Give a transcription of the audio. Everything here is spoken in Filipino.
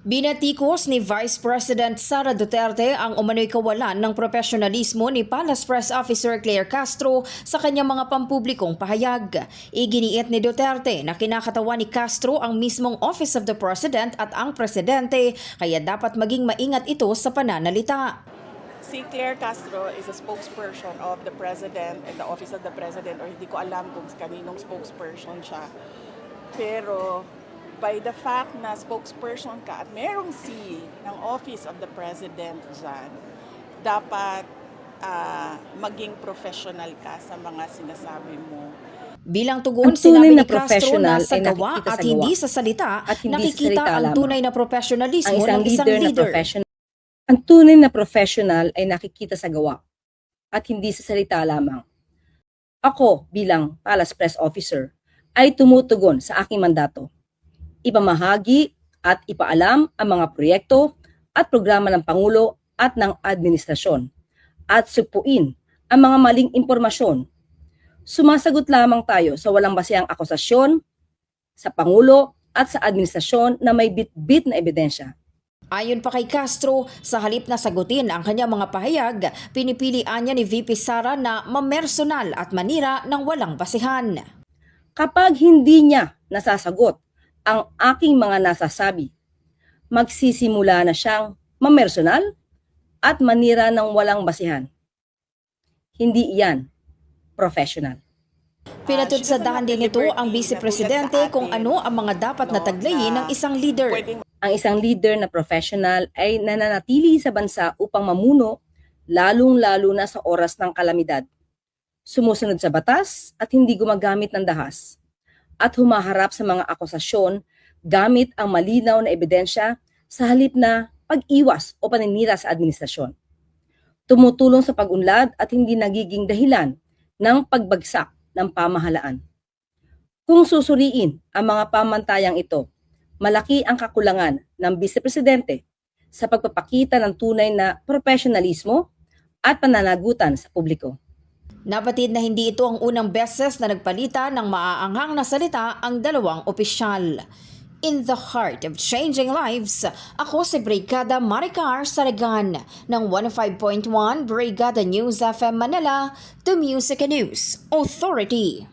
Binatikos ni Vice President Sara Duterte ang umano'y kawalan ng profesionalismo ni Palace Press Officer Claire Castro sa kanyang mga pampublikong pahayag. Iginiit ni Duterte na kinakatawan ni Castro ang mismong Office of the President at ang Presidente, kaya dapat maging maingat ito sa pananalita. Si Claire Castro is a spokesperson of the President and the Office of the President, or hindi ko alam kung kaninong spokesperson siya. Pero by the fact na spokesperson ka at merong C ng Office of the President dyan, dapat maging professional ka sa mga sinasabi mo. Bilang tugon, sinabi ni Castro na sa gawa at hindi sa salita, nakikita ang tunay na profesionalismo ng isang leader. Ang tunay na professional ay nakikita sa gawa at hindi sa salita lamang. Ako bilang Palace Press Officer ay tumutugon sa aking mandato. Ipamahagi at ipaalam ang mga proyekto at programa ng Pangulo at ng administrasyon at supuin ang mga maling impormasyon. Sumasagot lamang tayo sa walang basehang akusasyon sa Pangulo at sa administrasyon na may bit-bit na ebidensya. Ayon pa kay Castro, sa halip na sagutin ang kanyang mga pahayag, pinipilian niya ni VP Sara na mamersonal at manira ng walang basehan. Kapag hindi niya nasasagot ang aking mga nasasabi, magsisimula na siyang mamersonal at manira ng walang basihan. Hindi iyan professional. Pinatudsadahan din nito ang Vice Presidente kung ano ang mga dapat na taglayin ng isang leader. Ang isang leader na professional ay nananatili sa bansa upang mamuno, lalong-lalo na sa oras ng kalamidad. Sumusunod sa batas at hindi gumagamit ng dahas. At humaharap sa mga akusasyon gamit ang malinaw na ebidensya sa halip na pag-iwas o paninira sa administrasyon. Tumutulong sa pag-unlad at hindi nagiging dahilan ng pagbagsak ng pamahalaan. Kung susuriin ang mga pamantayang ito, malaki ang kakulangan ng Vice Presidente sa pagpapakita ng tunay na profesionalismo at pananagutan sa publiko. Nabatid na hindi ito ang unang beses na nagpalitan ng maaanghang na salita ang dalawang opisyal. In the heart of changing lives, ako si Brigada Maricar Saragan ng 105.1 Brigada News FM Manila, The Music and News Authority.